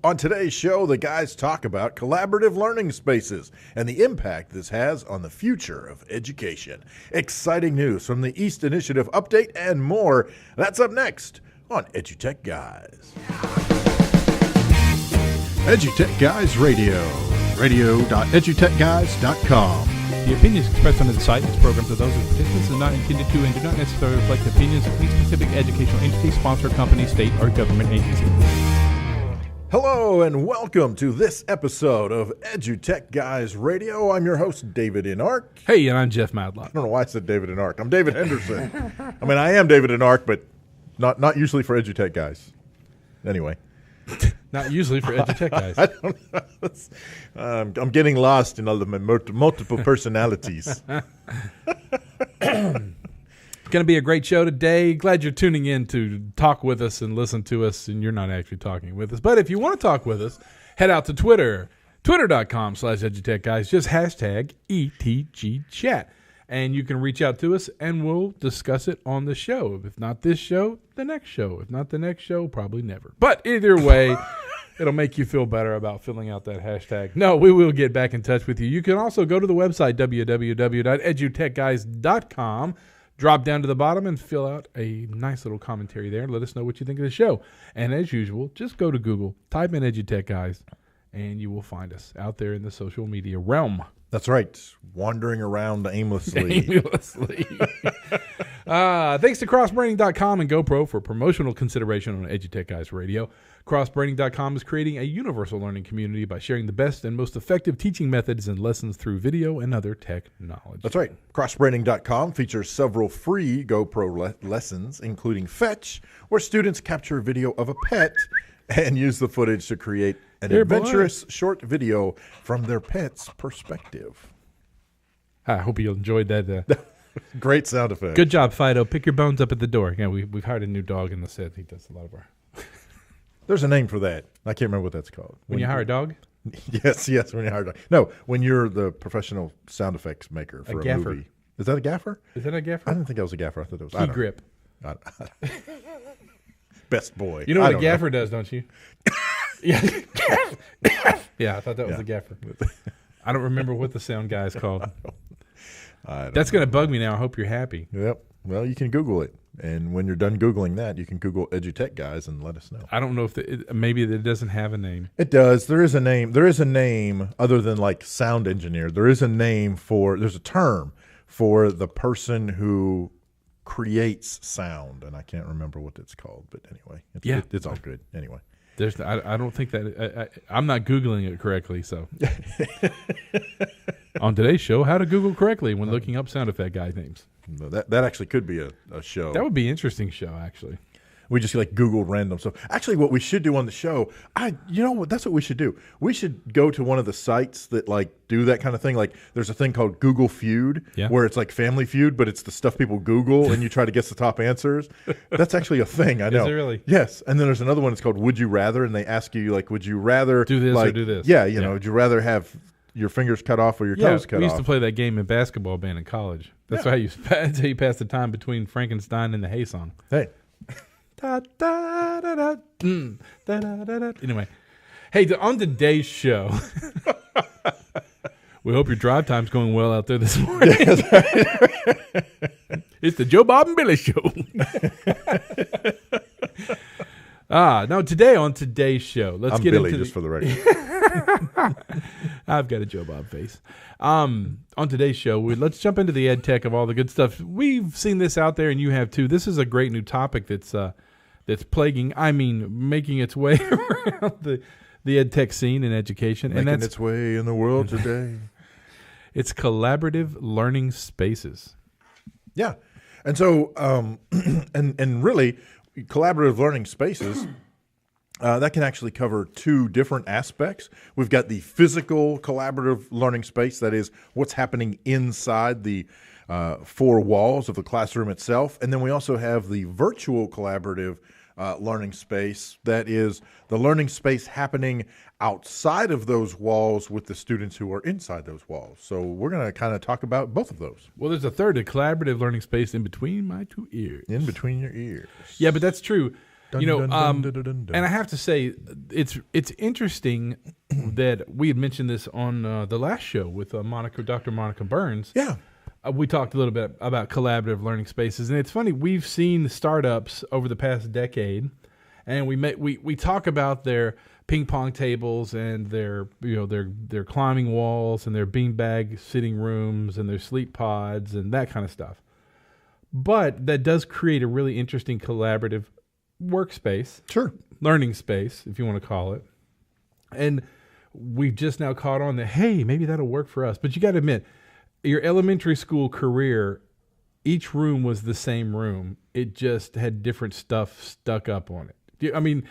On today's show, the guys talk about collaborative learning spaces and the impact this has on the future of education. Exciting news from the East Initiative update and more. That's up next on EduTechGuys. EduTechGuys Radio, radio.edutechguys.com. The opinions expressed on the site and its programs are those of participants and not intended to and do not necessarily reflect the opinions of any specific educational entity, sponsor, company, state, or government agency. Hello and welcome to this episode of EduTechGuys Radio. I'm your host, David Inark. Hey, and I'm Jeff Madlock. I don't know why I said David Inark. I'm David Henderson. I mean, I am David Inark, but not usually for EduTechGuys. Anyway. Not usually for EduTechGuys. I don't know. I'm getting lost in all the multiple personalities. It's going to be a great show today. Glad you're tuning in to talk with us and listen to us, and you're not actually talking with us. But if you want to talk with us, head out to Twitter, twitter.com/EduTechGuys, just hashtag ETGChat. And you can reach out to us, and we'll discuss it on the show. If not this show, the next show. If not the next show, probably never. But either way, it'll make you feel better about filling out that hashtag. No, we will get back in touch with you. You can also go to the website, www.edutechguys.com. Drop down to the bottom and fill out a nice little commentary there. Let us know what you think of the show. And as usual, just go to Google, type in EduTechGuys, and you will find us out there in the social media realm. That's right. Wandering around aimlessly. Thanks to crossbranding.com and GoPro for promotional consideration on EduTechGuys Radio. Crossbranding.com is creating a universal learning community by sharing the best and most effective teaching methods and lessons through video and other technology. That's right. Crossbranding.com features several free GoPro lessons, including Fetch, where students capture video of a pet and use the footage to create an adventurous short video from their pet's perspective. I hope you enjoyed that. Great sound effect. Good job, Fido. Pick your bones up at the door. Yeah, we've hired a new dog in the set. He does a lot of our... There's a name for that. I can't remember what that's called. When you hire a dog? Yes, when you hire a dog. No, when you're the professional sound effects maker for a movie. Is that a gaffer? Is that a gaffer? I didn't think that was a gaffer. I thought it was... Key grip. Best boy. You know what a gaffer does, don't you? Yeah. Yeah, I thought that was a gaffer. I don't remember what the sound guy is called. That's going to bug me now. I hope you're happy. Yep. Well, you can Google it. And when you're done Googling that, you can Google EduTechGuys and let us know. I don't know if maybe it doesn't have a name. It does. There is a name. There is a name other than like sound engineer. There's a term for the person who creates sound. And I can't remember what it's called. But anyway, it's all good. Anyway. I don't think that I'm not Googling it correctly. So on today's show, how to Google correctly when looking up sound effect guy names. That actually could be a show. That would be an interesting show, actually. We just like Google random stuff. Actually, what we should do on the show, that's what we should do. We should go to one of the sites that like do that kind of thing. Like there's a thing called Google Feud where it's like Family Feud, but it's the stuff people Google and you try to guess the top answers. That's actually a thing. I know. Is it really? Yes. And then there's another one. It's called Would You Rather, and they ask you like, would you rather do this or do this? Yeah, would you rather have your fingers cut off or your toes cut off? We used to play that game in basketball band in college. That's how you pass the time between Frankenstein and the Hay song. Hey. Anyway, hey, on today's show, we hope your drive time's going well out there this morning. It's the Joe Bob and Billy Show. Today on today's show, let's get Billy, into just for the record. I've got a Joe Bob face. On today's show, let's jump into the EdTech of all the good stuff. We've seen this out there, and you have too. This is a great new topic that's making its way around the EdTech scene in education. Making its way in the world today. It's collaborative learning spaces. Yeah. And so, and really, collaborative learning spaces, that can actually cover two different aspects. We've got the physical collaborative learning space, that is what's happening inside the four walls of the classroom itself. And then we also have the virtual collaborative learning space, that is the learning space happening outside of those walls with the students who are inside those walls. So we're going to kind of talk about both of those. Well, there's a third, a collaborative learning space in between my two ears. In between your ears. Yeah, but that's true. You know, and I have to say, it's interesting that we had mentioned this on the last show with Dr. Monica Burns. Yeah. We talked a little bit about collaborative learning spaces, and it's funny. We've seen startups over the past decade, and we talk about their ping pong tables and their climbing walls and their beanbag sitting rooms and their sleep pods and that kind of stuff. But that does create a really interesting collaborative workspace, Sure. learning space, if you want to call it. And we've just now caught on that, hey, maybe that'll work for us. But you got to admit, your elementary school career, each room was the same room. It just had different stuff stuck up on it. I mean,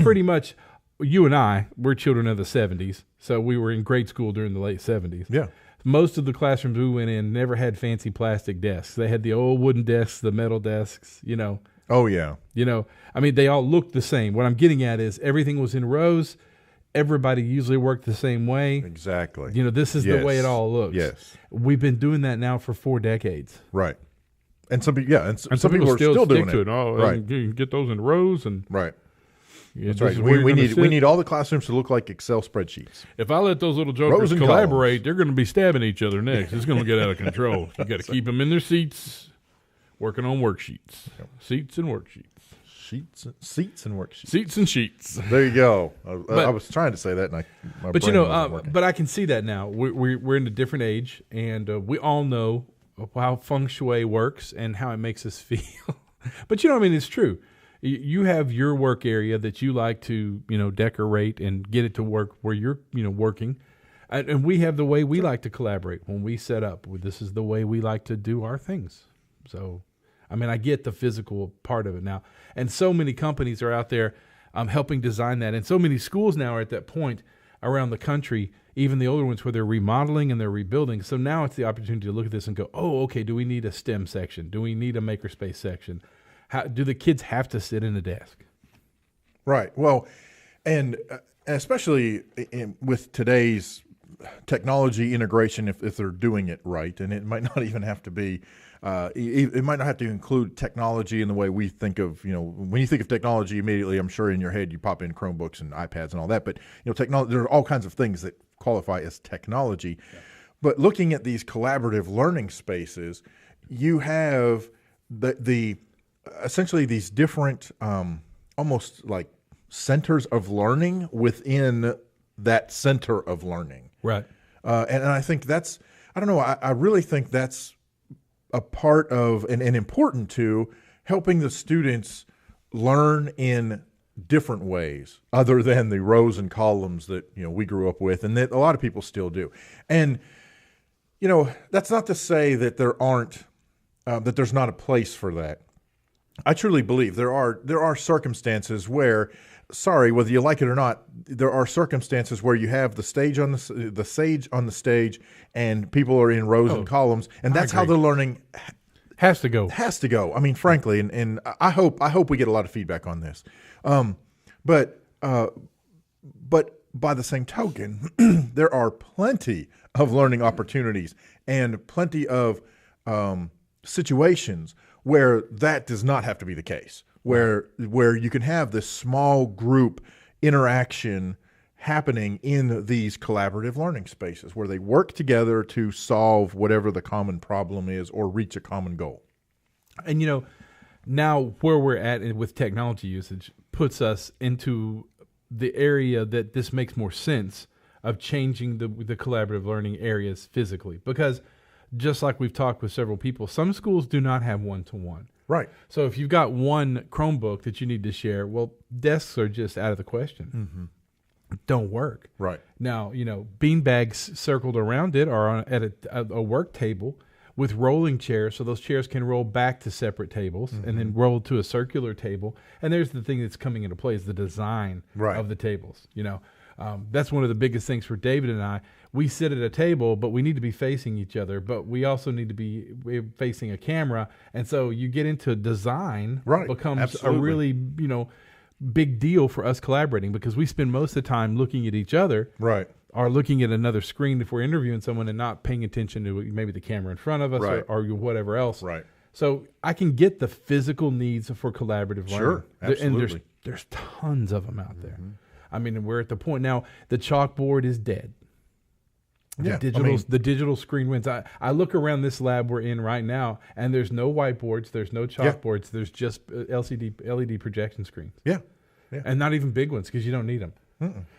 pretty much you and I, we're children of the 70s. So we were in grade school during the late 70s. Yeah. Most of the classrooms we went in never had fancy plastic desks. They had the old wooden desks, the metal desks, Oh, yeah. They all looked the same. What I'm getting at is everything was in rows. Everybody usually worked the same way. Exactly. This is the way it all looks. Yes. We've been doing that now for 4 decades. Right. And some people, and some people are still doing to it. Oh, right. You can get those in rows and right. Yeah, that's right. We need all the classrooms to look like Excel spreadsheets. If I let those little jokers collaborate, they're going to be stabbing each other next. It's going to get out of control. You got to keep them in their seats, working on worksheets, seats and worksheets. Seats and worksheets. Seats and sheets. There you go. I was trying to say that, and my brain wasn't working. But I can see that now. We're in a different age, and we all know how feng shui works and how it makes us feel. But it's true. You have your work area that you like to decorate and get it to work where you're working, and we have the way we like to collaborate when we set up. This is the way we like to do our things. So. I get the physical part of it now. And so many companies are out there helping design that. And so many schools now are at that point around the country, even the older ones, where they're remodeling and they're rebuilding. So now it's the opportunity to look at this and go, oh, okay, do we need a STEM section? Do we need a makerspace section? Do the kids have to sit in a desk? Right. Well, and especially with today's technology integration, if they're doing it right, and it might not even have to be it might not have to include technology in the way we think of, when you think of technology, immediately, I'm sure in your head you pop in Chromebooks and iPads and all that. But, technology, there are all kinds of things that qualify as technology. Yeah. But looking at these collaborative learning spaces, you have the essentially these different almost like centers of learning within that center of learning. Right. And I think that's, I don't know, I really think that's a part of and important to helping the students learn in different ways other than the rows and columns that we grew up with and that a lot of people still do. And that's not to say that there aren't that there's not a place for that. I truly believe there are circumstances where, whether you like it or not, there are circumstances where you have the sage on the stage, and people are in rows and columns, and that's how the learning has to go. Frankly, and I hope we get a lot of feedback on this. But by the same token, there are plenty of learning opportunities and plenty of situations where that does not have to be the case. Where you can have this small group interaction happening in these collaborative learning spaces where they work together to solve whatever the common problem is or reach a common goal. And now where we're at with technology usage puts us into the area that this makes more sense of changing the collaborative learning areas physically, because just like we've talked with several people, some schools do not have one-to-one. Right. So if you've got one Chromebook that you need to share, well, desks are just out of the question. Mm-hmm. Don't work. Right. Now, beanbags circled around it are at a work table with rolling chairs, so those chairs can roll back to separate tables and then roll to a circular table. And there's the thing that's coming into play is the design of the tables. That's one of the biggest things for David and I. We sit at a table, but we need to be facing each other, but we also need to be facing a camera. And so you get into design becomes a really, big deal for us collaborating, because we spend most of the time looking at each other. Right. Or looking at another screen if we're interviewing someone and not paying attention to maybe the camera in front of us or whatever else. Right. So I can get the physical needs for collaborative learning. Sure, absolutely. And there's tons of them out there. I mean, we're at the point now, the chalkboard is dead. The digital screen wins. I look around this lab we're in right now, and there's no whiteboards, there's no chalkboards, there's just LED projection screens. Yeah. And not even big ones because you don't need them.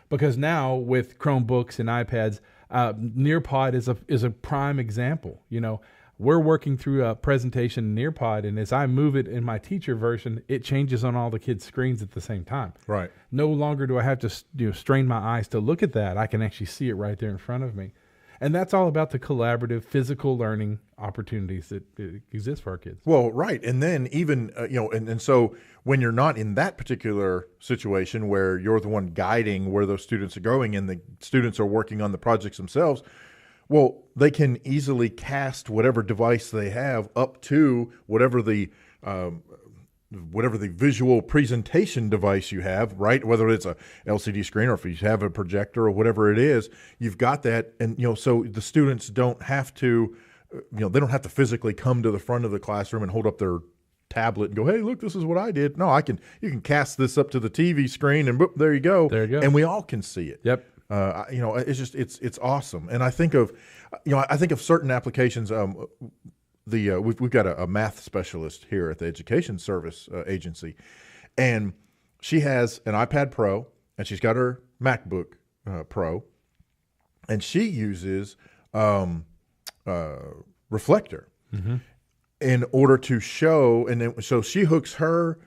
Because now with Chromebooks and iPads, Nearpod is a prime example. You know, we're working through a presentation in Nearpod, and as I move it in my teacher version, it changes on all the kids' screens at the same time. Right. No longer do I have to strain my eyes to look at that. I can actually see it right there in front of me. And that's all about the collaborative physical learning opportunities that exist for our kids. Well, right. And then even, and so when you're not in that particular situation where you're the one guiding where those students are going and the students are working on the projects themselves, well, they can easily cast whatever device they have up to whatever the visual presentation device you have, right? Whether it's a LCD screen or if you have a projector or whatever it is, you've got that. And, so the students don't have to, they don't have to physically come to the front of the classroom and hold up their tablet and go, hey, look, this is what I did. No, you can cast this up to the TV screen and boop, there you go. There you go. And we all can see it. Yep. It's awesome. And I think of certain applications. We've got a math specialist here at the Education Service Agency, and she has an iPad Pro and she's got her MacBook Pro, and she uses Reflector in order to show, and then so she hooks her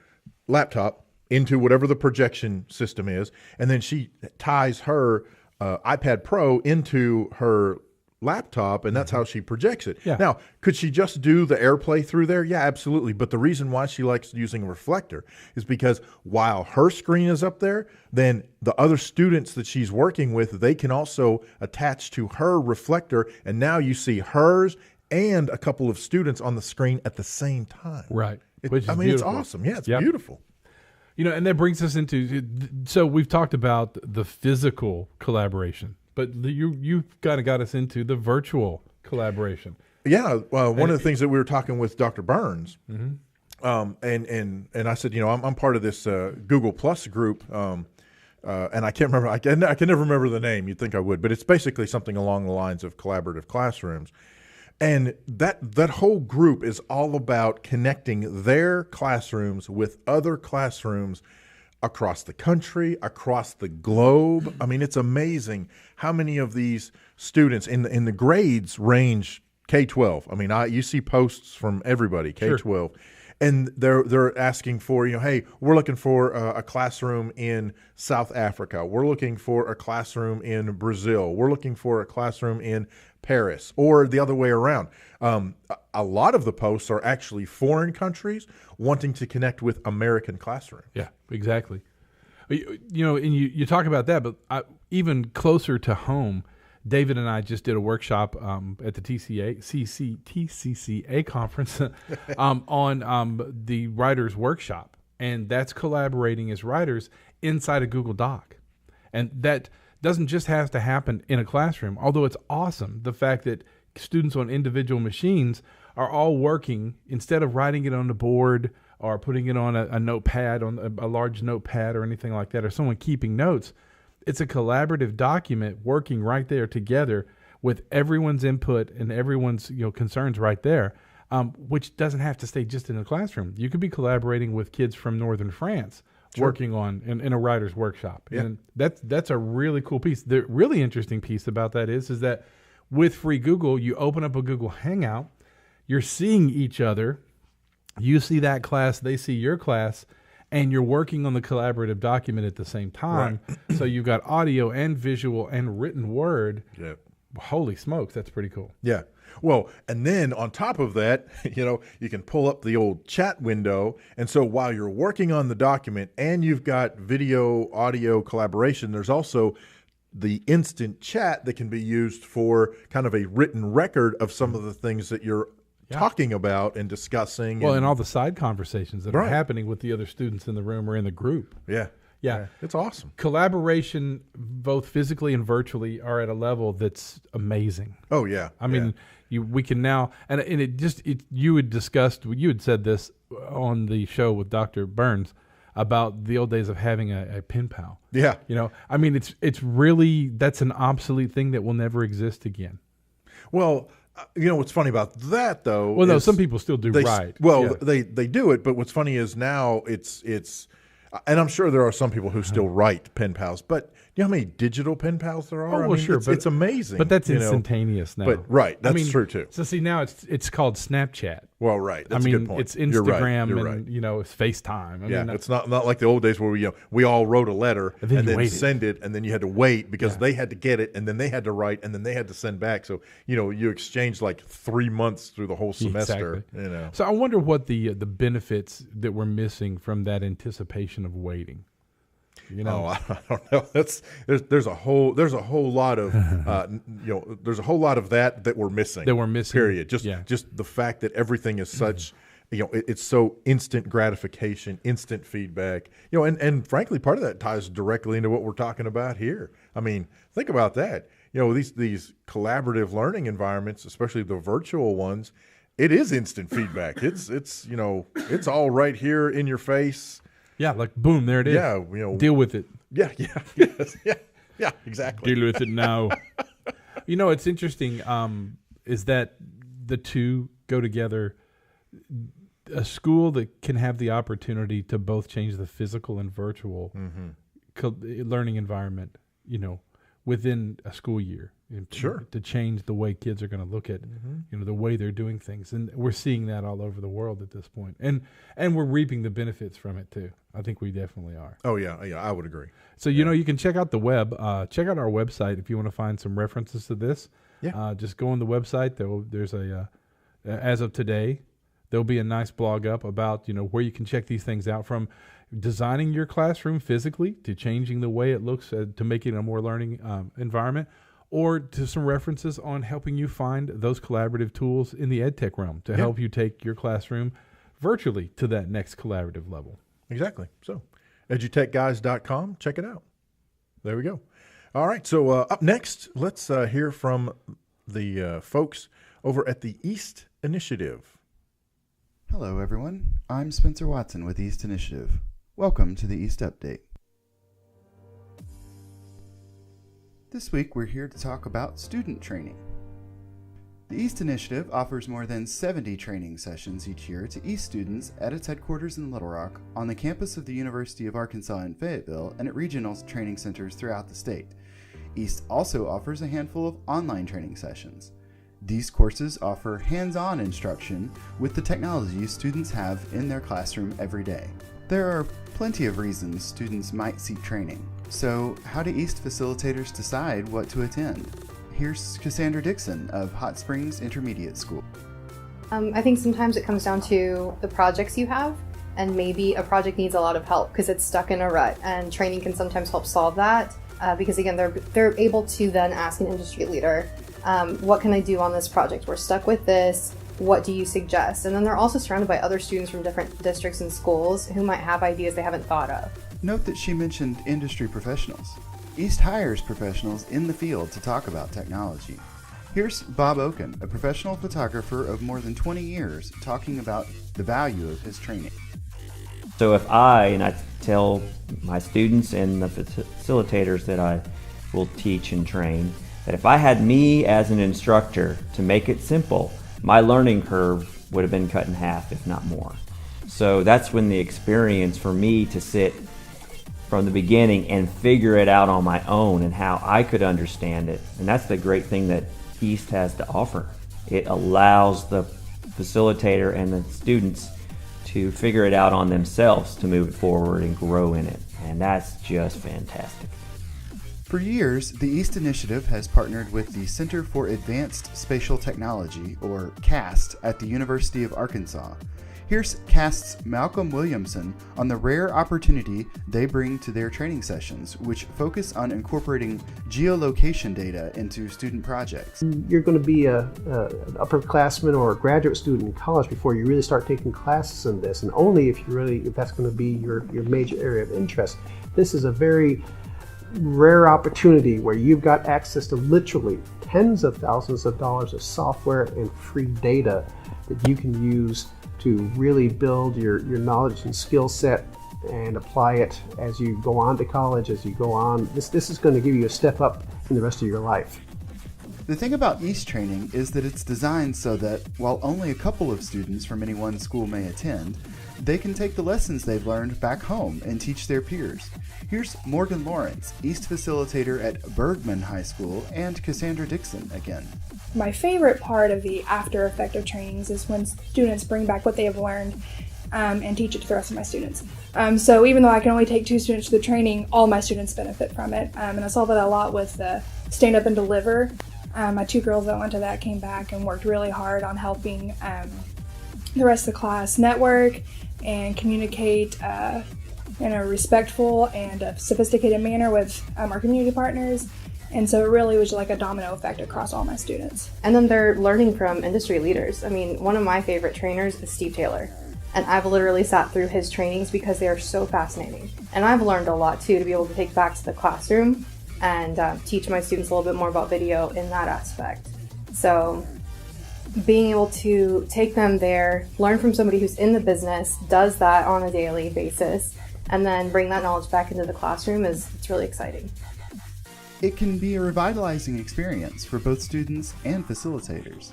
laptop into whatever the projection system is, and then she ties her iPad Pro into her laptop, and that's how she projects it. Yeah. Now, could she just do the AirPlay through there? Yeah, absolutely. But the reason why she likes using a Reflector is because while her screen is up there, then the other students that she's working with, they can also attach to her Reflector, and now you see hers and a couple of students on the screen at the same time. Right. It's awesome. Yeah, it's beautiful. And that brings us into, so we've talked about the physical collaboration, but you've kind of got us into the virtual collaboration. Yeah, one of the things that we were talking with Dr. Burns, and I said, I'm part of this Google Plus group, and I can't remember, I can never remember the name. You'd think I would, but it's basically something along the lines of collaborative classrooms. And that whole group is all about connecting their classrooms with other classrooms across the country, across the globe. I mean, it's amazing how many of these students in the grades range K-12. I mean, you see posts from everybody, K-12. Sure. And they're asking for, hey, we're looking for a classroom in South Africa. We're looking for a classroom in Brazil. We're looking for a classroom in Paris, or the other way around. A lot of the posts are actually foreign countries wanting to connect with American classrooms. Yeah, exactly. And you talk about that, but even closer to home, David and I just did a workshop at the TCCA conference on the writers' workshop, and that's collaborating as writers inside a Google Doc, and that doesn't just have to happen in a classroom. Although it's awesome, the fact that students on individual machines are all working instead of writing it on the board or putting it on a notepad, on a large notepad or anything like that, or someone keeping notes. It's a collaborative document working right there together with everyone's input and everyone's concerns right there, which doesn't have to stay just in the classroom. You could be collaborating with kids from northern France, sure, working on in a writer's workshop. Yeah. And that's a really cool piece. The really interesting piece about that is that with free Google, you open up a Google Hangout, you're seeing each other, you see that class, they see your class, and you're working on the collaborative document at the same time. Right. So you've got audio and visual and written word. Yeah. Holy smokes, that's pretty cool. Yeah. Well, and then on top of that, you can pull up the old chat window. And so while you're working on the document and you've got video, audio collaboration, there's also the instant chat that can be used for kind of a written record of some of the things that you're talking about and discussing. Well, and all the side conversations that are happening with the other students in the room or in the group. Yeah. Yeah. It's awesome. Collaboration, both physically and virtually, are at a level that's amazing. Oh, yeah. I mean, we can now, and you had said this on the show with Dr. Burns about the old days of having a pen pal. Yeah. I mean, it's really, that's an obsolete thing that will never exist again. Well, what's funny about that though? Well, no, some people still do write. Well, they do it, but what's funny is now it's, and I'm sure there are some people who still write pen pals, but you know how many digital pen pals there are? Oh, well, sure, it's amazing. But that's instantaneous now. But right, that's true too. So see, now it's called Snapchat. Well, right. That's a good point. It's Instagram You're and it's FaceTime. It's not like the old days where we all wrote a letter and then send it, and then you had to wait because they had to get it, and then they had to write, and then they had to send back. So you exchanged like 3 months through the whole semester. Exactly. So I wonder what the benefits that we're missing from that anticipation of waiting. Oh, I don't know. There's a whole lot of there's a whole lot of that we're missing. Period. Just the fact that everything is such it's so instant gratification, instant feedback. And frankly, part of that ties directly into what we're talking about here. I mean, think about that. These collaborative learning environments, especially the virtual ones, it is instant feedback. It's all right here in your face. Yeah, like boom, there it is. Yeah, deal with it. Yeah, exactly. Deal with it now. It's interesting. Is that the two go together? A school that can have the opportunity to both change the physical and virtual learning environment, within a school year. Sure. To change the way kids are going to look at, the way they're doing things. And we're seeing that all over the world at this point. And we're reaping the benefits from it too. I think we definitely are. Oh yeah, I would agree. So, you can check out the web, check out our website if you want to find some references to this. Yeah. Just go on the website. There's as of today, there'll be a nice blog up about, where you can check these things out, from designing your classroom physically to changing the way it looks to make it a more learning environment, or to some references on helping you find those collaborative tools in the EdTech realm to help you take your classroom virtually to that next collaborative level. Exactly. So, EduTechGuys.com, check it out. There we go. All right, so up next, let's hear from the folks over at the East Initiative. Hello, everyone. I'm Spencer Watson with East Initiative. Welcome to the East Update. This week, we're here to talk about student training. The East Initiative offers more than 70 training sessions each year to East students at its headquarters in Little Rock, on the campus of the University of Arkansas in Fayetteville, and at regional training centers throughout the state. East also offers a handful of online training sessions. These courses offer hands-on instruction with the technologies students have in their classroom every day. There are plenty of reasons students might seek training. So, how do East facilitators decide what to attend? Here's Cassandra Dixon of Hot Springs Intermediate School. I think sometimes it comes down to the projects you have, and maybe a project needs a lot of help because it's stuck in a rut, and training can sometimes help solve that because again, they're able to then ask an industry leader, what can I do on this project? We're stuck with this. What do you suggest? And then they're also surrounded by other students from different districts and schools who might have ideas they haven't thought of. Note that she mentioned industry professionals. East hires professionals in the field to talk about technology. Here's Bob Oken, a professional photographer of more than 20 years, talking about the value of his training. So if I tell my students and the facilitators that I will teach and train, that if I had me as an instructor to make it simple, my learning curve would have been cut in half, if not more. So that's when the experience for me to sit from the beginning and figure it out on my own and how I could understand it. And that's the great thing that East has to offer. It allows the facilitator and the students to figure it out on themselves to move it forward and grow in it. And that's just fantastic. For years, the East Initiative has partnered with the Center for Advanced Spatial Technology, or CAST, at the University of Arkansas. Here's CAST's Malcolm Williamson on the rare opportunity they bring to their training sessions, which focus on incorporating geolocation data into student projects. You're going to be an upperclassman or a graduate student in college before you really start taking classes in this, and only if that's going to be your major area of interest. This is a very rare opportunity where you've got access to literally tens of thousands of dollars of software and free data that you can use to really build your knowledge and skill set and apply it as you go on to college, as you go on. This is going to give you a step up in the rest of your life. The thing about East Training is that it's designed so that while only a couple of students from any one school may attend, they can take the lessons they've learned back home and teach their peers. Here's Morgan Lawrence, East facilitator at Bergman High School, and Cassandra Dixon again. My favorite part of the after effective trainings is when students bring back what they have learned and teach it to the rest of my students. So even though I can only take 2 students to the training, all my students benefit from it. And I saw that a lot with the Stand Up and Deliver. My 2 girls that went to that came back and worked really hard on helping the rest of the class network and communicate in a respectful and a sophisticated manner with our community partners. And so it really was like a domino effect across all my students. And then they're learning from industry leaders. I mean, one of my favorite trainers is Steve Taylor. And I've literally sat through his trainings because they are so fascinating. And I've learned a lot too, to be able to take back to the classroom and teach my students a little bit more about video in that aspect. So being able to take them there, learn from somebody who's in the business, does that on a daily basis, and then bring that knowledge back into the classroom it's really exciting. It can be a revitalizing experience for both students and facilitators.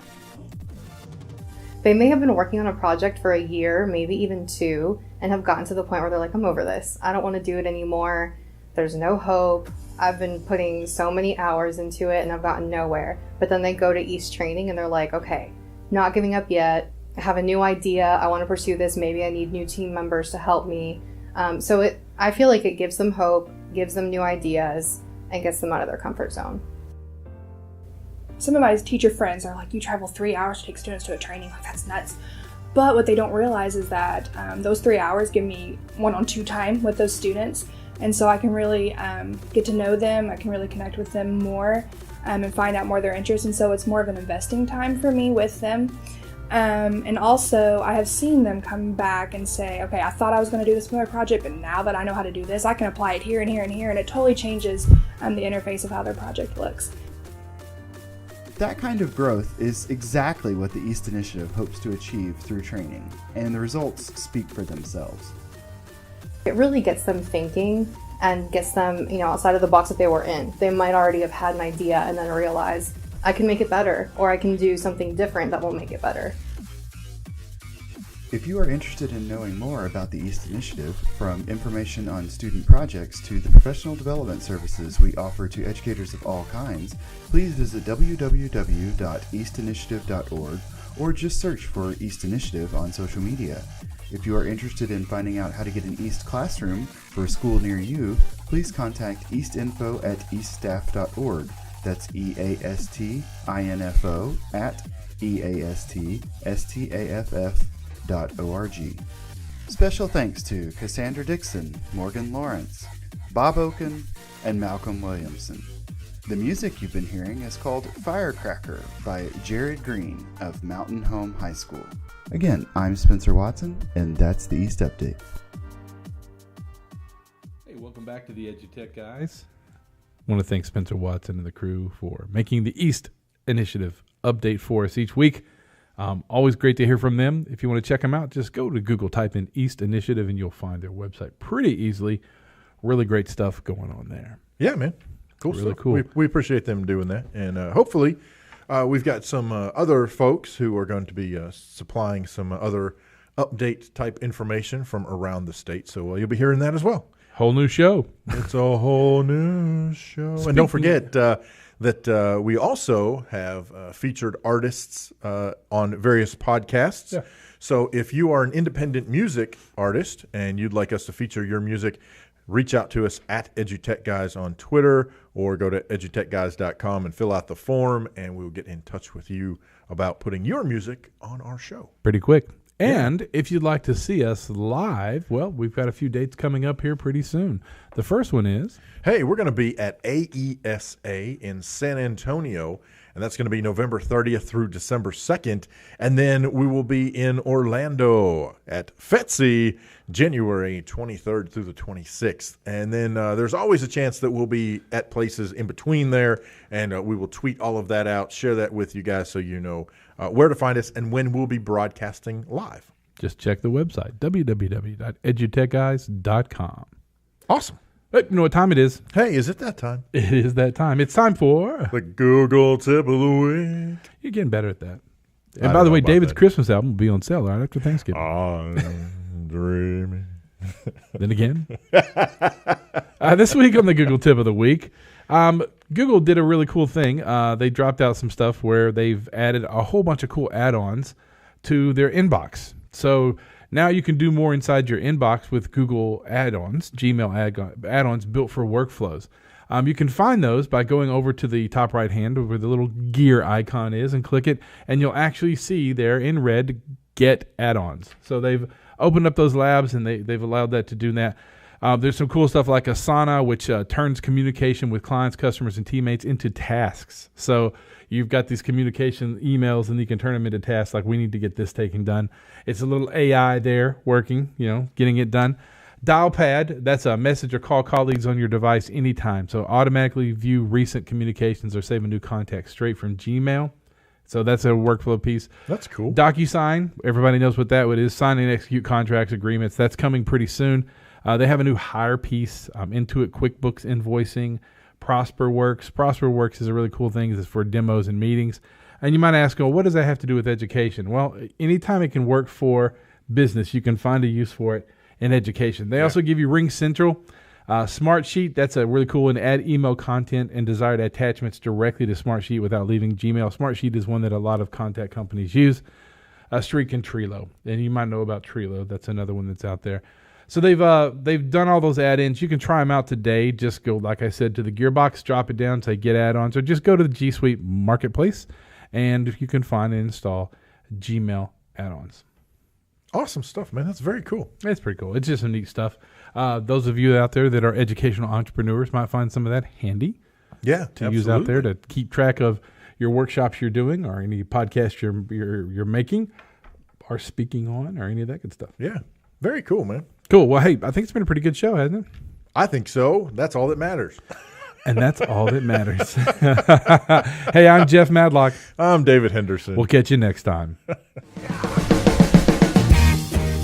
They may have been working on a project for a year, maybe even 2, and have gotten to the point where they're like, I'm over this. I don't want to do it anymore. There's no hope. I've been putting so many hours into it and I've gotten nowhere. But then they go to East Training and they're like, okay, not giving up yet. I have a new idea. I want to pursue this. Maybe I need new team members to help me. I feel like it gives them hope, gives them new ideas, and gets them out of their comfort zone. Some of my teacher friends are like, you travel 3 hours to take students to a training, like that's nuts. But what they don't realize is that those 3 hours give me one-on-2 time with those students. And so I can really get to know them, I can really connect with them more and find out more of their interests. And so it's more of an investing time for me with them. And also I have seen them come back and say, okay, I thought I was going to do this for my project, but now that I know how to do this, I can apply it here and here and here. And it totally changes the interface of how their project looks. That kind of growth is exactly what the East Initiative hopes to achieve through training, and the results speak for themselves. It really gets them thinking and gets them, outside of the box that they were in. They might already have had an idea and then realize, I can make it better, or I can do something different that will make it better. If you are interested in knowing more about the East Initiative, from information on student projects to the professional development services we offer to educators of all kinds, please visit www.eastinitiative.org or just search for East Initiative on social media. If you are interested in finding out how to get an East classroom for a school near you, please contact eastinfo@eaststaff.org. That's EASTINFO at EASTSTAFF.org. Special thanks to Cassandra Dixon, Morgan Lawrence, Bob Oken, and Malcolm Williamson. The music you've been hearing is called Firecracker by Jared Green of Mountain Home High School. Again, I'm Spencer Watson, and that's the East Update. Hey, welcome back to the EduTech Guys. I want to thank Spencer Watson and the crew for making the East Initiative update for us each week. Always great to hear from them. If you want to check them out, just go to Google, type in East Initiative, and you'll find their website pretty easily. Really great stuff going on there. Yeah, man. Cool really stuff. Cool. We appreciate them doing that. And hopefully we've got some other folks who are going to be supplying some other update type information from around the state. So you'll be hearing that as well. Whole new show. It's a whole new show. And don't forget that we also have featured artists on various podcasts. Yeah. So if you are an independent music artist and you'd like us to feature your music, reach out to us at EduTechGuys on Twitter or go to edutechguys.com and fill out the form, and we'll get in touch with you about putting your music on our show. Pretty quick. And if you'd like to see us live, well, we've got a few dates coming up here pretty soon. The first one is... Hey, we're going to be at AESA in San Antonio, and that's going to be November 30th through December 2nd. And then we will be in Orlando at FETSI, January 23rd through the 26th. And then there's always a chance that we'll be at places in between there, and we will tweet all of that out, share that with you guys so you know where to find us and when we'll be broadcasting live. Just check the website, www.edutechguys.com. Awesome. You know what time it is? Hey, is it that time? It is that time. It's time for The Google Tip of the Week. You're getting better at that. I And by the don't way, know about David's that. Christmas album will be on sale right after Thanksgiving. I'm dreaming. Then again, this week on the Google Tip of the Week, Google did a really cool thing. They dropped out some stuff where they've added a whole bunch of cool add-ons to their inbox. So now you can do more inside your inbox with Google add-ons, Gmail add-ons built for workflows. You can find those by going over to the top right hand where the little gear icon is and click it, and you'll actually see there in red, Get Add-ons. So they've opened up those labs, and they've allowed that to do that. There's some cool stuff like Asana, which turns communication with clients, customers, and teammates into tasks. So you've got these communication emails, and you can turn them into tasks like we need to get this taken done. It's a little AI there working, getting it done. Dialpad, that's a message or call colleagues on your device anytime. So automatically view recent communications or save a new contact straight from Gmail. So that's a workflow piece. That's cool. DocuSign, everybody knows what that is. Sign and execute contracts, agreements. That's coming pretty soon. They have a new hire piece, Intuit QuickBooks invoicing, ProsperWorks. ProsperWorks is a really cool thing. It's for demos and meetings. And you might ask, what does that have to do with education? Well, anytime it can work for business, you can find a use for it in education. They also give you Ring Central. Smartsheet, that's a really cool one. Add email content and desired attachments directly to Smartsheet without leaving Gmail. Smartsheet is one that a lot of contact companies use. Streak and Trello. And you might know about Trello. That's another one that's out there. So they've done all those add-ins. You can try them out today. Just go, like I said, to the Gearbox, drop it down, say Get Add-ons, or just go to the G Suite Marketplace, and you can find and install Gmail add-ons. Awesome stuff, man. That's very cool. It's pretty cool. It's just some neat stuff. Those of you out there that are educational entrepreneurs might find some of that handy Yeah, to use out there to keep track of your workshops you're doing or any podcasts you're making or speaking on or any of that good stuff. Yeah, very cool, man. Cool. Well, hey, I think it's been a pretty good show, hasn't it? I think so. That's all that matters. And that's all that matters. Hey, I'm Jeff Madlock. I'm David Henderson. We'll catch you next time.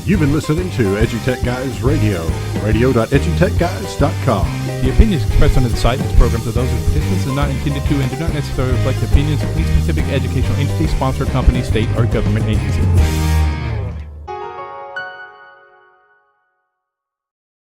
You've been listening to EduTech Guys Radio, radio.edutechguys.com. The opinions expressed on the site and its programs are those of participants and not intended to and do not necessarily reflect the opinions of any specific educational entity, sponsor, company, state, or government agency.